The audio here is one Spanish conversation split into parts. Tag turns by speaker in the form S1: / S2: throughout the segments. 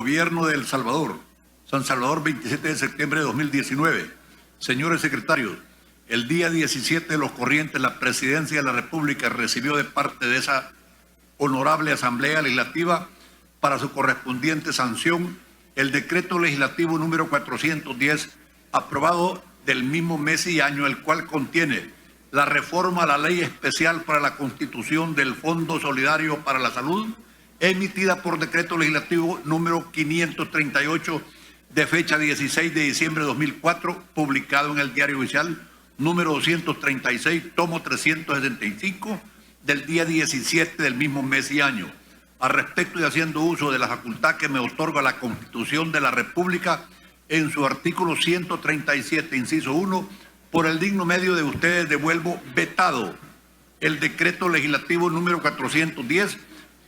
S1: Gobierno de El Salvador, San Salvador, 27 de septiembre de 2019. Señores secretarios, el día 17 de los corrientes, la Presidencia de la República recibió de parte de esa honorable Asamblea Legislativa para su correspondiente sanción el decreto legislativo número 410, aprobado del mismo mes y año, el cual contiene la reforma a la Ley Especial para la Constitución del Fondo Solidario para la Salud, emitida por decreto legislativo número 538 de fecha 16 de diciembre de 2004, publicado en el Diario Oficial número 236, tomo 375, del día 17 del mismo mes y año. Al respecto, y haciendo uso de la facultad que me otorga la Constitución de la República en su artículo 137, inciso 1, por el digno medio de ustedes devuelvo vetado el decreto legislativo número 410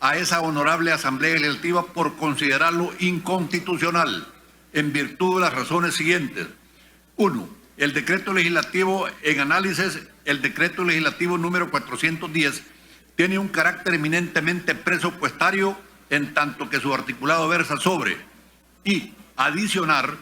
S1: a esa honorable Asamblea Legislativa por considerarlo inconstitucional en virtud de las razones siguientes. 1. El decreto legislativo en análisis, el decreto legislativo número 410, tiene un carácter eminentemente presupuestario en tanto que su articulado versa sobre y adicionar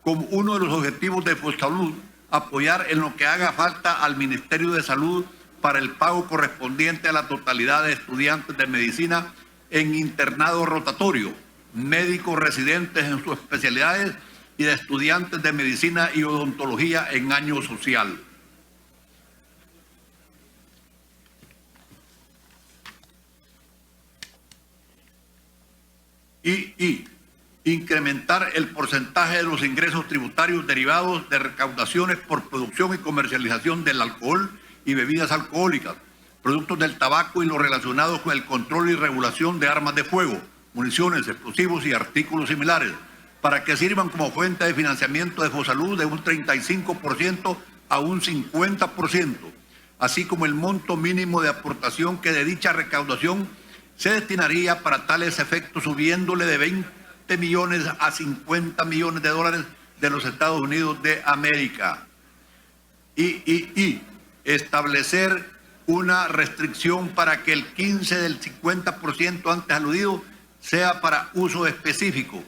S1: como uno de los objetivos de FOSALUD apoyar en lo que haga falta al Ministerio de Salud para el pago correspondiente a la totalidad de estudiantes de medicina en internado rotatorio, médicos residentes en sus especialidades y de estudiantes de medicina y odontología en año social. Y incrementar el porcentaje de los ingresos tributarios derivados de recaudaciones por producción y comercialización del alcohol y bebidas alcohólicas, productos del tabaco y lo relacionado con el control y regulación de armas de fuego, municiones, explosivos y artículos similares, para que sirvan como fuente de financiamiento de FOSALUD de un 35% a un 50%, así como el monto mínimo de aportación que de dicha recaudación se destinaría para tales efectos, subiéndole de 20 millones a 50 millones de dólares de los Estados Unidos de América. Y establecer una restricción para que el 15 del 50% antes aludido sea para uso específico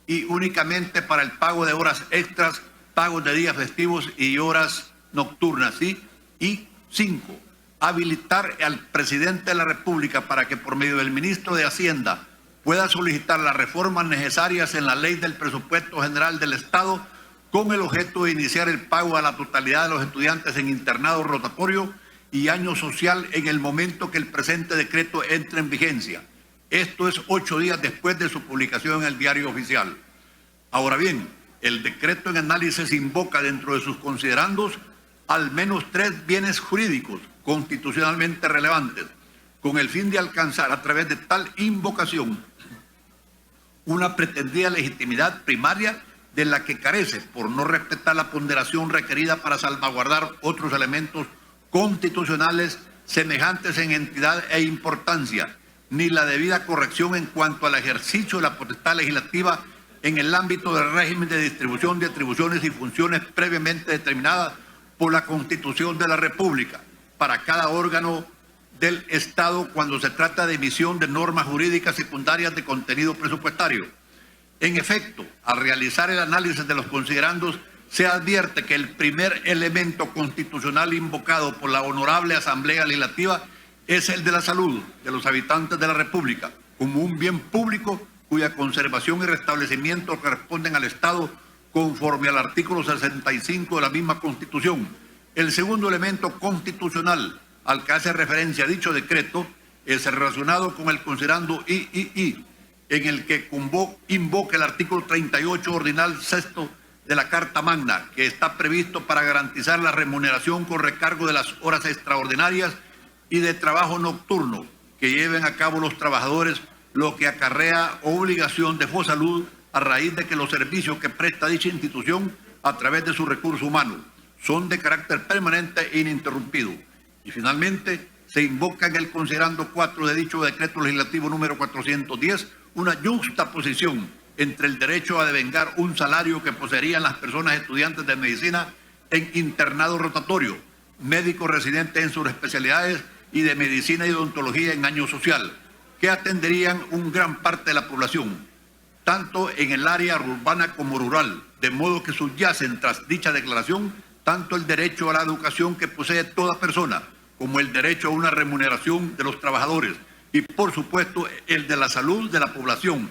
S1: y únicamente para el pago de horas extras, pagos de días festivos y horas nocturnas, ¿sí? Y 5. Habilitar al presidente de la República para que por medio del ministro de Hacienda pueda solicitar las reformas necesarias en la ley del presupuesto general del Estado con el objeto de iniciar el pago a la totalidad de los estudiantes en internado rotatorio y año social en el momento que el presente decreto entre en vigencia. Esto es 8 días después de su publicación en el Diario Oficial. Ahora bien, el decreto en análisis invoca dentro de sus considerandos al menos 3 bienes jurídicos constitucionalmente relevantes, con el fin de alcanzar a través de tal invocación una pretendida legitimidad primaria de la que carece por no respetar la ponderación requerida para salvaguardar otros elementos constitucionales semejantes en entidad e importancia, ni la debida corrección en cuanto al ejercicio de la potestad legislativa en el ámbito del régimen de distribución de atribuciones y funciones previamente determinadas por la Constitución de la República para cada órgano del Estado cuando se trata de emisión de normas jurídicas secundarias de contenido presupuestario. En efecto, al realizar el análisis de los considerandos, se advierte que el primer elemento constitucional invocado por la honorable Asamblea Legislativa es el de la salud de los habitantes de la República, como un bien público cuya conservación y restablecimiento corresponden al Estado conforme al artículo 65 de la misma Constitución. El segundo elemento constitucional al que hace referencia dicho decreto es relacionado con el considerando III, en el que invoca el artículo 38 ordinal sexto de la Carta Magna, que está previsto para garantizar la remuneración con recargo de las horas extraordinarias y de trabajo nocturno que lleven a cabo los trabajadores, lo que acarrea obligación de FOSALUD a raíz de que los servicios que presta dicha institución a través de su recurso humano son de carácter permanente e ininterrumpido. Y finalmente, se invoca en el considerando 4 de dicho decreto legislativo número 410 una juxtaposición entre el derecho a devengar un salario que poseerían las personas estudiantes de medicina en internado rotatorio, médicos residentes en sus especialidades y de medicina y odontología en año social, que atenderían una gran parte de la población, tanto en el área urbana como rural, de modo que subyacen tras dicha declaración tanto el derecho a la educación que posee toda persona, como el derecho a una remuneración de los trabajadores y, por supuesto, el de la salud de la población,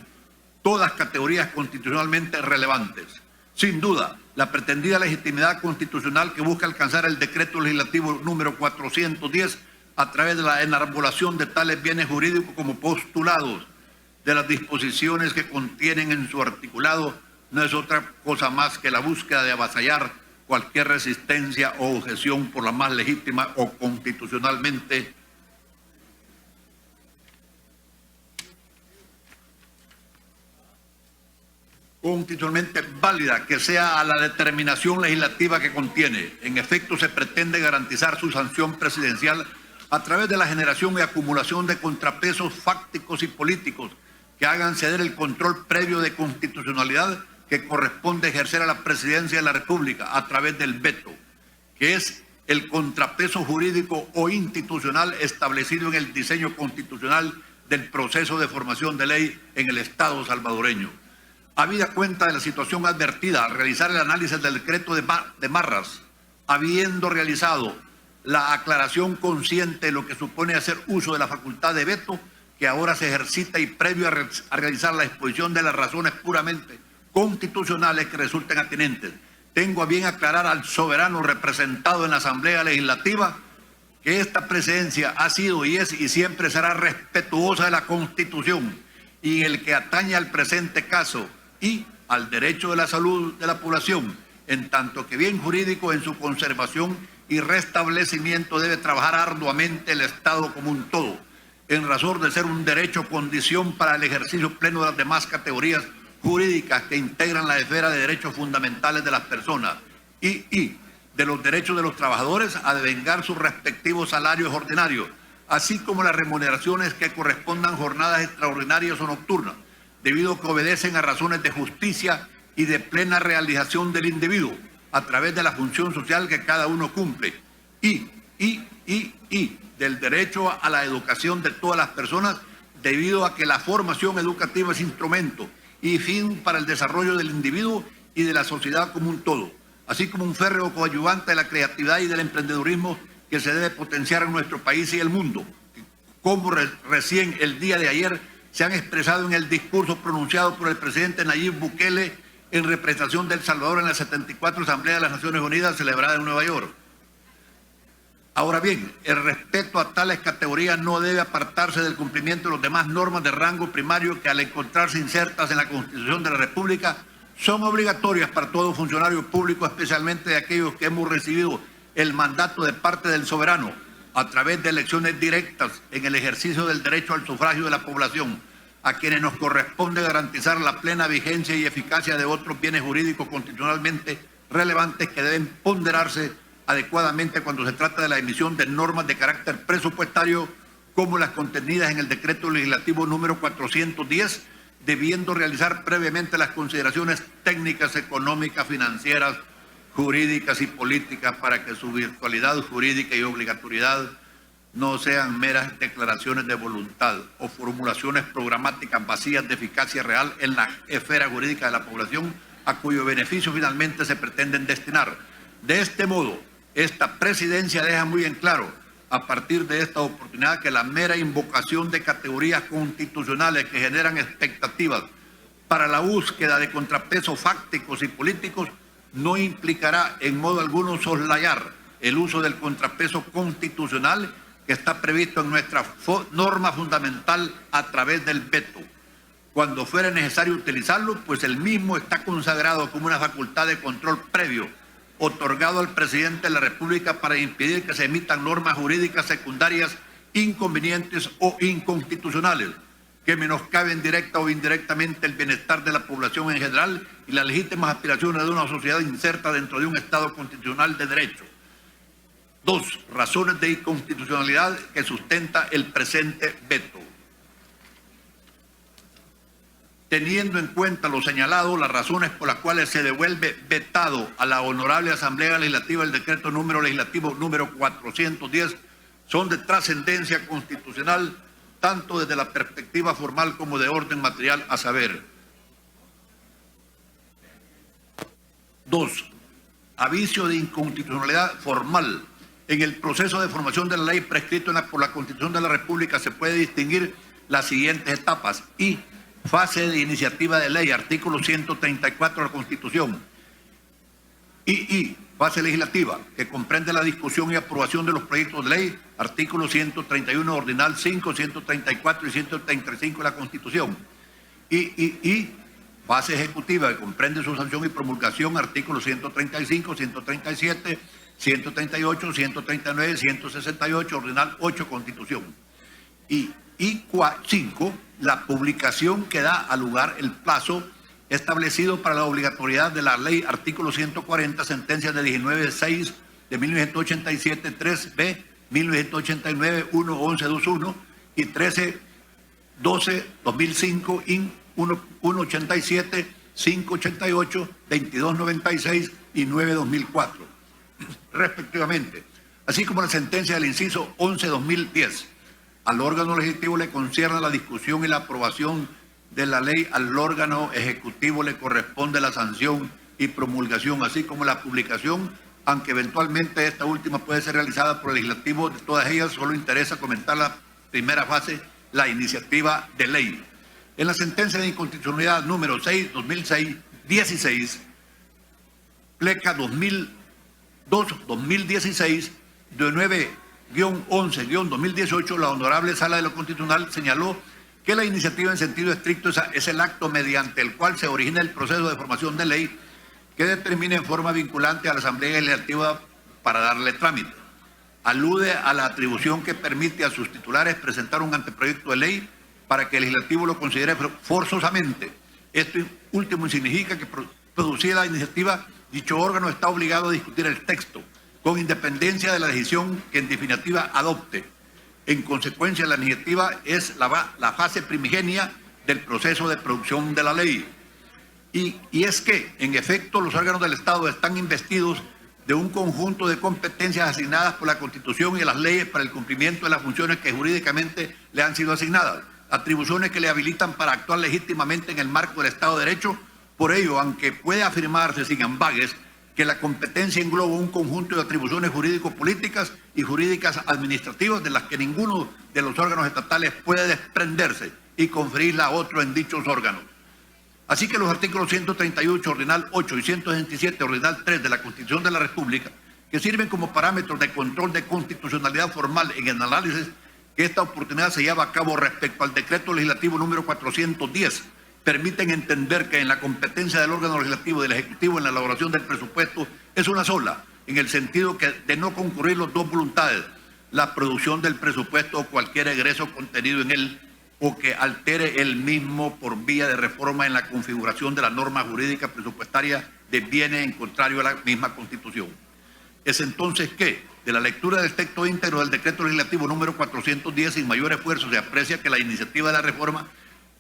S1: todas categorías constitucionalmente relevantes. Sin duda, la pretendida legitimidad constitucional que busca alcanzar el decreto legislativo número 410 a través de la enarbolación de tales bienes jurídicos como postulados de las disposiciones que contienen en su articulado no es otra cosa más que la búsqueda de avasallar cualquier resistencia o objeción por la más legítima o constitucionalmente válida que sea a la determinación legislativa que contiene. En efecto, se pretende garantizar su sanción presidencial a través de la generación y acumulación de contrapesos fácticos y políticos que hagan ceder el control previo de constitucionalidad que corresponde ejercer a la presidencia de la República a través del veto, que es el contrapeso jurídico o institucional establecido en el diseño constitucional del proceso de formación de ley en el Estado salvadoreño. Habida cuenta de la situación advertida al realizar el análisis del decreto de Marras, habiendo realizado la aclaración consciente de lo que supone hacer uso de la facultad de veto que ahora se ejercita y previo a realizar la exposición de las razones puramente constitucionales que resulten atinentes, tengo a bien aclarar al soberano representado en la Asamblea Legislativa que esta presidencia ha sido y es y siempre será respetuosa de la Constitución y en el que atañe al presente caso y al derecho de la salud de la población, en tanto que bien jurídico en su conservación y restablecimiento debe trabajar arduamente el Estado como un todo, en razón de ser un derecho condición para el ejercicio pleno de las demás categorías jurídicas que integran la esfera de derechos fundamentales de las personas y de los derechos de los trabajadores a devengar sus respectivos salarios ordinarios, así como las remuneraciones que correspondan jornadas extraordinarias o nocturnas, debido a que obedecen a razones de justicia y de plena realización del individuo a través de la función social que cada uno cumple y del derecho a la educación de todas las personas, debido a que la formación educativa es instrumento y fin para el desarrollo del individuo y de la sociedad como un todo, así como un férreo coadyuvante de la creatividad y del emprendedurismo que se debe potenciar en nuestro país y el mundo, como recién el día de ayer se han expresado en el discurso pronunciado por el presidente Nayib Bukele en representación de El Salvador en la 74 Asamblea de las Naciones Unidas celebrada en Nueva York. Ahora bien, el respeto a tales categorías no debe apartarse del cumplimiento de las demás normas de rango primario que al encontrarse insertas en la Constitución de la República son obligatorias para todo funcionario público, especialmente de aquellos que hemos recibido el mandato de parte del soberano a través de elecciones directas en el ejercicio del derecho al sufragio de la población, a quienes nos corresponde garantizar la plena vigencia y eficacia de otros bienes jurídicos constitucionalmente relevantes que deben ponderarse adecuadamente cuando se trata de la emisión de normas de carácter presupuestario como las contenidas en el decreto legislativo número 410, debiendo realizar previamente las consideraciones técnicas, económicas, financieras, jurídicas y políticas para que su virtualidad jurídica y obligatoriedad no sean meras declaraciones de voluntad o formulaciones programáticas vacías de eficacia real en la esfera jurídica de la población a cuyo beneficio finalmente se pretenden destinar. De este modo, esta presidencia deja muy en claro, a partir de esta oportunidad, que la mera invocación de categorías constitucionales que generan expectativas para la búsqueda de contrapesos fácticos y políticos no implicará en modo alguno soslayar el uso del contrapeso constitucional que está previsto en nuestra norma fundamental a través del veto. Cuando fuera necesario utilizarlo, pues el mismo está consagrado como una facultad de control previo otorgado al presidente de la República para impedir que se emitan normas jurídicas secundarias inconvenientes o inconstitucionales que menoscaben directa o indirectamente el bienestar de la población en general y las legítimas aspiraciones de una sociedad inserta dentro de un Estado constitucional de derecho. 2. Razones de inconstitucionalidad que sustenta el presente veto. Teniendo en cuenta lo señalado, las razones por las cuales se devuelve vetado a la Honorable Asamblea Legislativa el decreto legislativo número 410 son de trascendencia constitucional, tanto desde la perspectiva formal como de orden material, a saber, 2. Aviso de inconstitucionalidad formal. En el proceso de formación de la ley prescrito por la Constitución de la República se puede distinguir las siguientes etapas. Y fase de iniciativa de ley, artículo 134 de la Constitución. Y fase legislativa, que comprende la discusión y aprobación de los proyectos de ley, artículo 131 ordinal 5, 134 y 135 de la Constitución. Y fase ejecutiva, que comprende su sanción y promulgación, artículos 135, 137, 138, 139, 168, ordinal 8, Constitución. Y 5, la publicación que da a lugar el plazo establecido para la obligatoriedad de la ley, artículo 140, sentencia de 19.6 de 1987, 3B, 1989, 1.1121 y 13.12, 2005, IN 1.87, 5.88, 22.96 y 9.2004, respectivamente, así como la sentencia del inciso 11.2010. Al órgano legislativo le concierne la discusión y la aprobación de la ley, al órgano ejecutivo le corresponde la sanción y promulgación, así como la publicación, aunque eventualmente esta última puede ser realizada por el legislativo. De todas ellas, solo interesa comentar la primera fase, la iniciativa de ley. En la sentencia de inconstitucionalidad número 6, 2006, 16, pleca 2002-2016, de 9-11-2018, la Honorable Sala de lo Constitucional señaló que la iniciativa en sentido estricto es el acto mediante el cual se origina el proceso de formación de ley que determina en forma vinculante a la Asamblea Legislativa para darle trámite. Alude a la atribución que permite a sus titulares presentar un anteproyecto de ley para que el legislativo lo considere forzosamente. Esto último significa que producida la iniciativa, dicho órgano está obligado a discutir el texto, con independencia de la decisión que en definitiva adopte. En consecuencia, la iniciativa es la fase primigenia del proceso de producción de la ley. Y es que, en efecto, los órganos del Estado están investidos de un conjunto de competencias asignadas por la Constitución y las leyes para el cumplimiento de las funciones que jurídicamente le han sido asignadas, atribuciones que le habilitan para actuar legítimamente en el marco del Estado de Derecho. Por ello, aunque puede afirmarse sin ambages que la competencia engloba un conjunto de atribuciones jurídico-políticas y jurídicas administrativas de las que ninguno de los órganos estatales puede desprenderse y conferirla a otro en dichos órganos. Así que los artículos 138, ordinal 8 y 167, ordinal 3 de la Constitución de la República, que sirven como parámetros de control de constitucionalidad formal en el análisis que esta oportunidad se lleva a cabo respecto al decreto legislativo número 410, permiten entender que en la competencia del órgano legislativo y del Ejecutivo en la elaboración del presupuesto es una sola, en el sentido que de no concurrir las dos voluntades, la producción del presupuesto o cualquier egreso contenido en él, o que altere el mismo por vía de reforma en la configuración de la norma jurídica presupuestaria deviene en contrario a la misma Constitución. Es entonces que, de la lectura del texto íntegro del decreto legislativo número 410, sin mayor esfuerzo se aprecia que la iniciativa de la reforma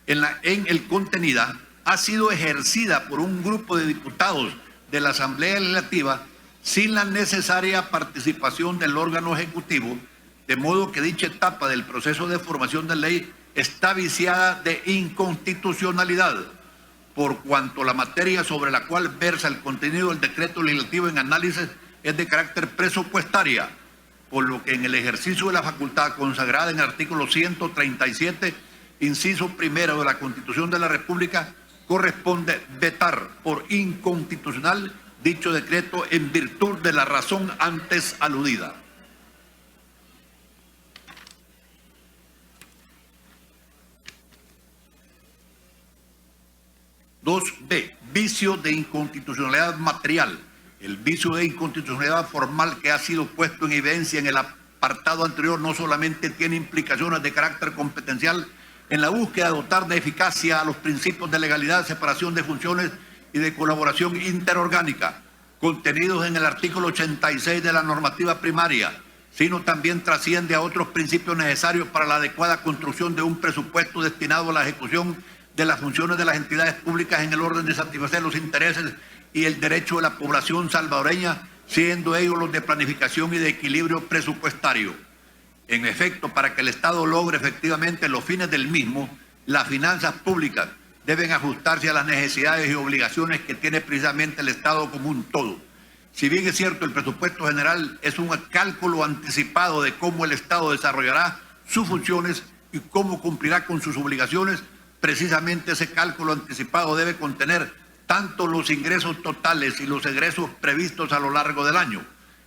S1: en el contenida ha sido ejercida por un grupo de diputados de la Asamblea Legislativa sin la necesaria participación del órgano ejecutivo, de modo que dicha etapa del proceso de formación de ley está viciada de inconstitucionalidad, por cuanto la materia sobre la cual versa el contenido del decreto legislativo en análisis es de carácter presupuestaria, por lo que en el ejercicio de la facultad consagrada en el artículo 137, inciso primero de la Constitución de la República, corresponde vetar por inconstitucional dicho decreto en virtud de la razón antes aludida. B. Vicio de inconstitucionalidad material. El vicio de inconstitucionalidad formal que ha sido puesto en evidencia en el apartado anterior no solamente tiene implicaciones de carácter competencial en la búsqueda de dotar de eficacia a los principios de legalidad, separación de funciones y de colaboración interorgánica, contenidos en el artículo 86 de la normativa primaria, sino también trasciende a otros principios necesarios para la adecuada construcción de un presupuesto destinado a la ejecución de las funciones de las entidades públicas en el orden de satisfacer los intereses y el derecho de la población salvadoreña, siendo ellos los de planificación y de equilibrio presupuestario. En efecto, para que el Estado logre efectivamente los fines del mismo, las finanzas públicas deben ajustarse a las necesidades y obligaciones que tiene precisamente el Estado como un todo. Si bien es cierto, el presupuesto general es un cálculo anticipado de cómo el Estado desarrollará sus funciones y cómo cumplirá con sus obligaciones, precisamente ese cálculo anticipado debe contener tanto los ingresos totales y los egresos previstos a lo largo del año,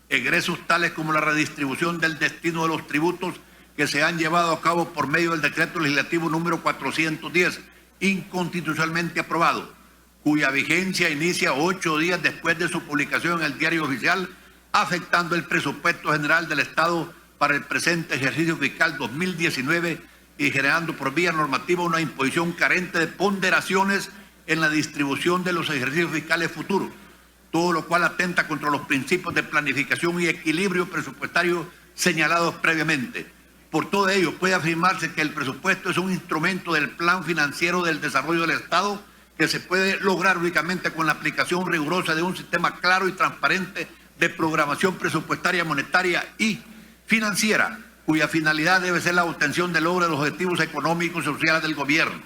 S1: egresos tales como la redistribución del destino de los tributos que se han llevado a cabo por medio del decreto legislativo número 410, inconstitucionalmente aprobado, cuya vigencia inicia 8 días después de su publicación en el Diario Oficial, afectando el presupuesto general del Estado para el presente ejercicio fiscal 2019 y generando por vía normativa una imposición carente de ponderaciones en la distribución de los ejercicios fiscales futuros, todo lo cual atenta contra los principios de planificación y equilibrio presupuestario señalados previamente. Por todo ello, puede afirmarse que el presupuesto es un instrumento del plan financiero del desarrollo del Estado que se puede lograr únicamente con la aplicación rigurosa de un sistema claro y transparente de programación presupuestaria, monetaria y financiera, cuya finalidad debe ser la obtención del logro de los objetivos económicos y sociales del gobierno.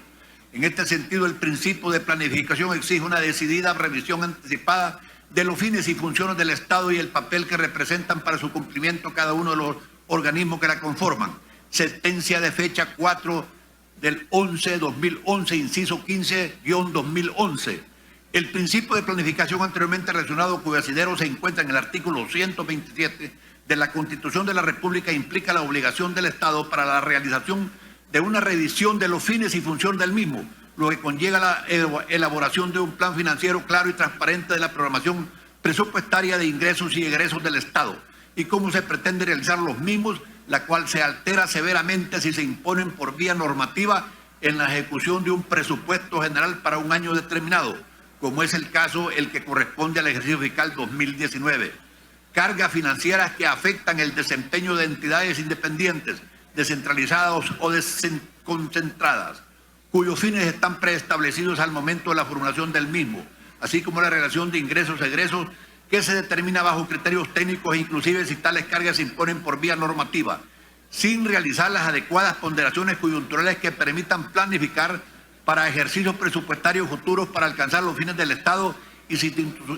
S1: En este sentido, el principio de planificación exige una decidida revisión anticipada de los fines y funciones del Estado y el papel que representan para su cumplimiento cada uno de los organismos que la conforman. Sentencia de fecha 4 del 11/2011, inciso 15-2011. El principio de planificación anteriormente relacionado, cuyo asidero se encuentra en el artículo 127 de la Constitución de la República, implica la obligación del Estado para la realización de una revisión de los fines y funciones del mismo, lo que conlleva la elaboración de un plan financiero claro y transparente de la programación presupuestaria de ingresos y egresos del Estado y cómo se pretende realizar los mismos, la cual se altera severamente si se imponen por vía normativa en la ejecución de un presupuesto general para un año determinado, como es el caso el que corresponde al ejercicio fiscal 2019. Cargas financieras que afectan el desempeño de entidades independientes, descentralizadas o desconcentradas, cuyos fines están preestablecidos al momento de la formulación del mismo, así como la relación de ingresos-egresos que se determina bajo criterios técnicos e inclusive si tales cargas se imponen por vía normativa, sin realizar las adecuadas ponderaciones coyunturales que permitan planificar para ejercicios presupuestarios futuros para alcanzar los fines del Estado y sus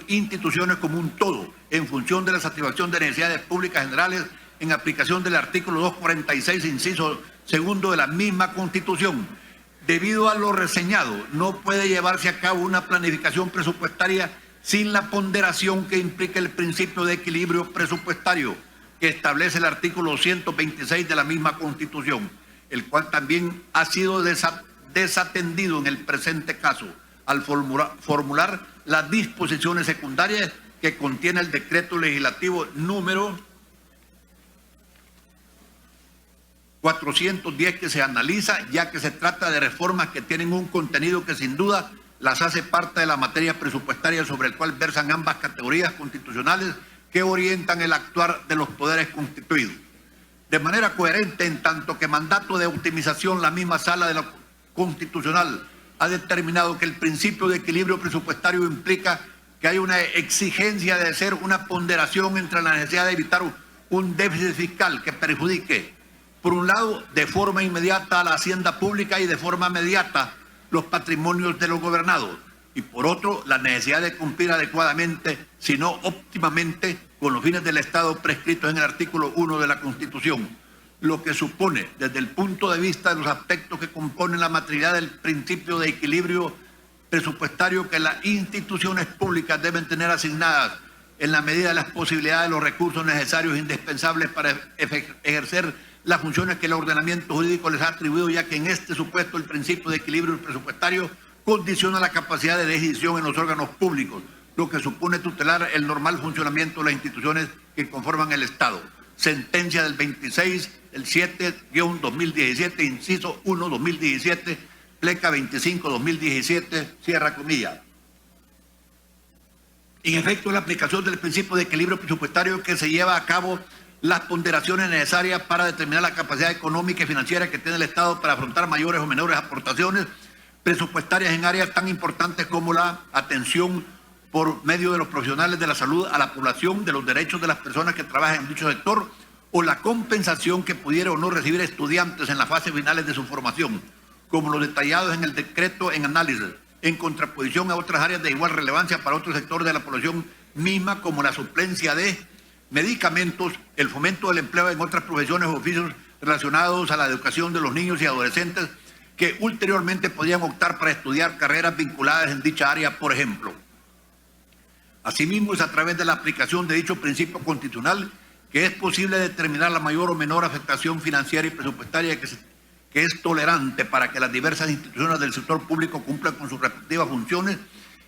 S1: instituciones como un todo, en función de la satisfacción de necesidades públicas generales en aplicación del artículo 246, inciso segundo de la misma Constitución. Debido a lo reseñado, no puede llevarse a cabo una planificación presupuestaria sin la ponderación que implica el principio de equilibrio presupuestario que establece el artículo 126 de la misma Constitución, el cual también ha sido desatendido en el presente caso al formular las disposiciones secundarias que contiene el decreto legislativo número 410 que se analiza, ya que se trata de reformas que tienen un contenido que sin duda las hace parte de la materia presupuestaria sobre el cual versan ambas categorías constitucionales que orientan el actuar de los poderes constituidos. De manera coherente, en tanto que mandato de optimización, la misma Sala de la Constitucional ha determinado que el principio de equilibrio presupuestario implica que hay una exigencia de hacer una ponderación entre la necesidad de evitar un déficit fiscal que perjudique, por un lado, de forma inmediata a la hacienda pública y de forma mediata los patrimonios de los gobernados, y por otro, la necesidad de cumplir adecuadamente, si no óptimamente, con los fines del Estado prescritos en el artículo 1 de la Constitución, lo que supone, desde el punto de vista de los aspectos que componen la materialidad del principio de equilibrio presupuestario, que las instituciones públicas deben tener asignadas en la medida de las posibilidades de los recursos necesarios e indispensables para ejercer las funciones que el ordenamiento jurídico les ha atribuido, ya que en este supuesto el principio de equilibrio presupuestario condiciona la capacidad de decisión en los órganos públicos, lo que supone tutelar el normal funcionamiento de las instituciones que conforman el Estado. Sentencia del 26, el 7-2017, inciso 1, 2017, pleca 25, 2017, cierra comilla. En efecto, la aplicación del principio de equilibrio presupuestario que se lleva a cabo las ponderaciones necesarias para determinar la capacidad económica y financiera que tiene el Estado para afrontar mayores o menores aportaciones presupuestarias en áreas tan importantes como la atención por medio de los profesionales de la salud a la población, de los derechos de las personas que trabajan en dicho sector, o la compensación que pudiera o no recibir estudiantes en las fases finales de su formación, como los detallados en el decreto en análisis, en contraposición a otras áreas de igual relevancia para otro sector de la población misma, como la suplencia de medicamentos, el fomento del empleo en otras profesiones o oficios relacionados a la educación de los niños y adolescentes que ulteriormente podían optar para estudiar carreras vinculadas en dicha área, por ejemplo. Asimismo, es a través de la aplicación de dicho principio constitucional que es posible determinar la mayor o menor afectación financiera y presupuestaria que es tolerante para que las diversas instituciones del sector público cumplan con sus respectivas funciones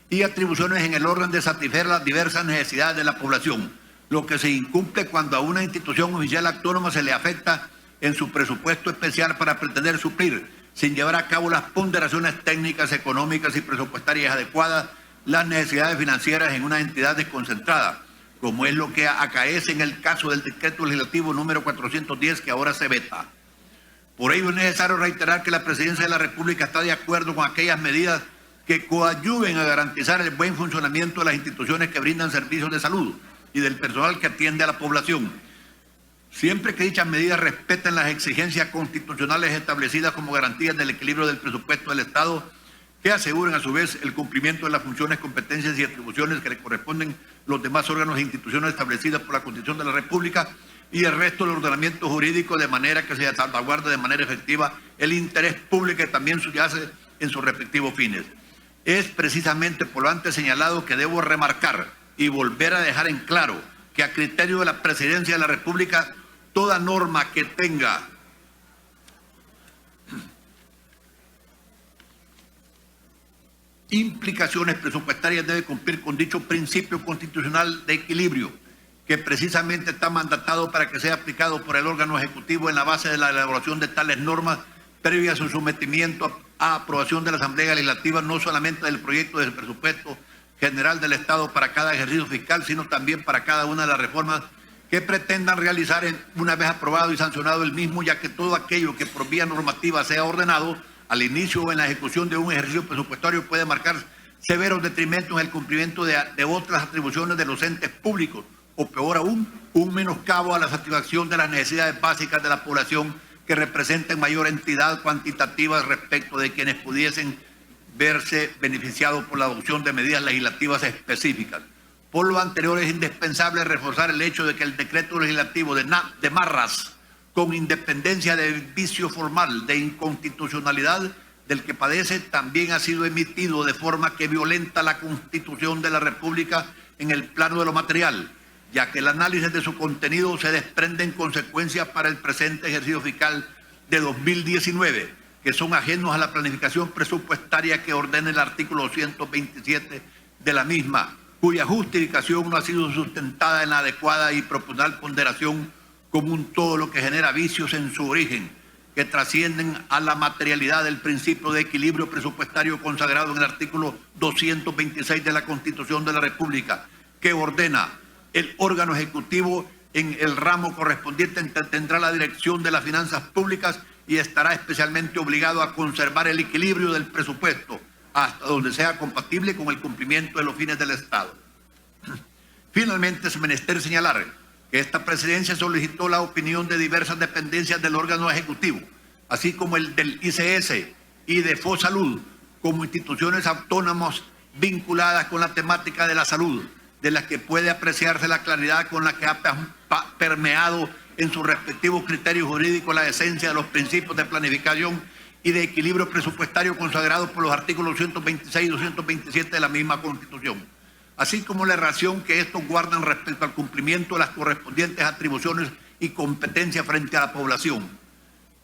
S1: y atribuciones en el orden de satisfacer las diversas necesidades de la población, lo que se incumple cuando a una institución oficial autónoma se le afecta en su presupuesto especial para pretender suplir, sin llevar a cabo las ponderaciones técnicas, económicas y presupuestarias adecuadas, las necesidades financieras en una entidad desconcentrada, como es lo que acaece en el caso del decreto legislativo número 410 que ahora se veta. Por ello es necesario reiterar que la Presidencia de la República está de acuerdo con aquellas medidas que coadyuven a garantizar el buen funcionamiento de las instituciones que brindan servicios de salud y del personal que atiende a la población, siempre que dichas medidas respeten las exigencias constitucionales establecidas como garantías del equilibrio del presupuesto del Estado, que aseguren a su vez el cumplimiento de las funciones, competencias y atribuciones que le corresponden los demás órganos e instituciones establecidas por la Constitución de la República y el resto del ordenamiento jurídico, de manera que se salvaguarde de manera efectiva el interés público que también subyace en sus respectivos fines. Es precisamente por lo antes señalado que debo remarcar y volver a dejar en claro que a criterio de la Presidencia de la República, toda norma que tenga implicaciones presupuestarias debe cumplir con dicho principio constitucional de equilibrio, que precisamente está mandatado para que sea aplicado por el órgano ejecutivo en la base de la elaboración de tales normas previa a su sometimiento a aprobación de la Asamblea Legislativa, no solamente del proyecto del presupuesto general del Estado para cada ejercicio fiscal, sino también para cada una de las reformas que pretendan realizar una vez aprobado y sancionado el mismo, ya que todo aquello que por vía normativa sea ordenado al inicio o en la ejecución de un ejercicio presupuestario puede marcar severos detrimentos en el cumplimiento de otras atribuciones de los entes públicos, o peor aún, un menoscabo a la satisfacción de las necesidades básicas de la población que representen mayor entidad cuantitativa respecto de quienes pudiesen verse beneficiados por la adopción de medidas legislativas específicas. Por lo anterior, es indispensable reforzar el hecho de que el decreto legislativo de Marras, con independencia del vicio formal de inconstitucionalidad del que padece, también ha sido emitido de forma que violenta la Constitución de la República en el plano de lo material, ya que el análisis de su contenido se desprende en consecuencias para el presente ejercicio fiscal de 2019, que son ajenos a la planificación presupuestaria que ordena el artículo 227 de la misma, cuya justificación no ha sido sustentada en la adecuada y proporcional ponderación como un todo, lo que genera vicios en su origen, que trascienden a la materialidad del principio de equilibrio presupuestario consagrado en el artículo 226 de la Constitución de la República, que ordena el órgano ejecutivo en el ramo correspondiente tendrá la dirección de las finanzas públicas y estará especialmente obligado a conservar el equilibrio del presupuesto hasta donde sea compatible con el cumplimiento de los fines del Estado. Finalmente, es menester señalar que esta Presidencia solicitó la opinión de diversas dependencias del órgano ejecutivo, así como el del ICS y de FOSalud, como instituciones autónomas vinculadas con la temática de la salud, de las que puede apreciarse la claridad con la que ha permeado en sus respectivos criterios jurídicos la esencia de los principios de planificación y de equilibrio presupuestario consagrados por los artículos 126 y 227 de la misma Constitución, así como la relación que estos guardan respecto al cumplimiento de las correspondientes atribuciones y competencias frente a la población.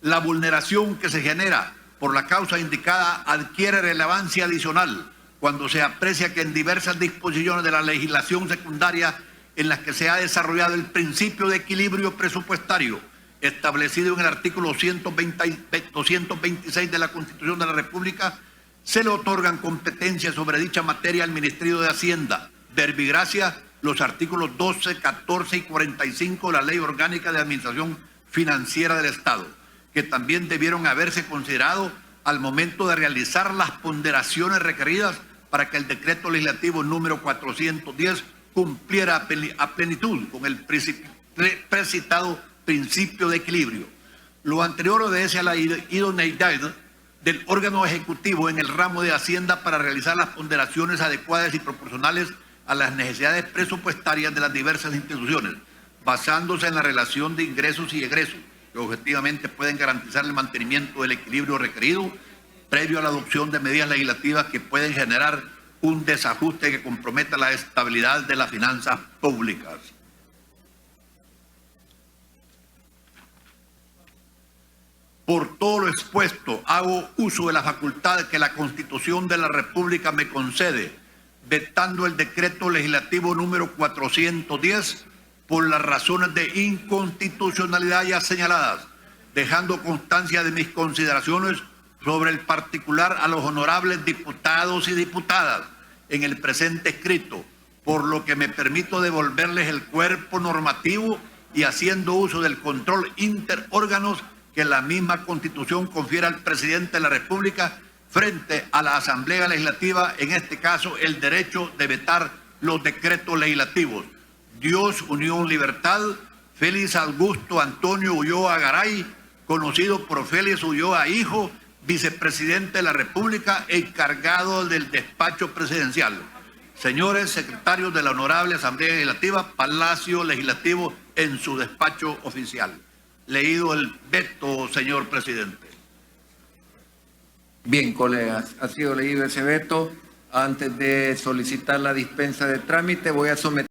S1: La vulneración que se genera por la causa indicada adquiere relevancia adicional cuando se aprecia que en diversas disposiciones de la legislación secundaria en las que se ha desarrollado el principio de equilibrio presupuestario establecido en el artículo 226 de la Constitución de la República, se le otorgan competencias sobre dicha materia al Ministerio de Hacienda, verbigracia los artículos 12, 14 y 45 de la Ley Orgánica de Administración Financiera del Estado, que también debieron haberse considerado al momento de realizar las ponderaciones requeridas para que el decreto legislativo número 410 cumpliera a plenitud con el precitado principio de equilibrio. Lo anterior obedece a la idoneidad del órgano ejecutivo en el ramo de Hacienda para realizar las ponderaciones adecuadas y proporcionales a las necesidades presupuestarias de las diversas instituciones, basándose en la relación de ingresos y egresos, que objetivamente pueden garantizar el mantenimiento del equilibrio requerido, previo a la adopción de medidas legislativas que pueden generar un desajuste que comprometa la estabilidad de las finanzas públicas. Por todo lo expuesto, hago uso de la facultad que la Constitución de la República me concede, vetando el decreto legislativo número 410 por las razones de inconstitucionalidad ya señaladas, dejando constancia de mis consideraciones sobre el particular a los honorables diputados y diputadas en el presente escrito, por lo que me permito devolverles el cuerpo normativo y haciendo uso del control interórganos que la misma Constitución confiere al presidente de la República frente a la Asamblea Legislativa, en este caso el derecho de vetar los decretos legislativos. Dios, Unión, Libertad, Félix Augusto Antonio Ulloa Garay, conocido por Félix Ulloa Hijo, vicepresidente de la República, encargado del despacho presidencial. Señores secretarios de la Honorable Asamblea Legislativa, Palacio Legislativo en su despacho oficial. Leído el veto, señor presidente.
S2: Bien, colegas, ha sido leído ese veto. Antes de solicitar la dispensa de trámite, voy a someter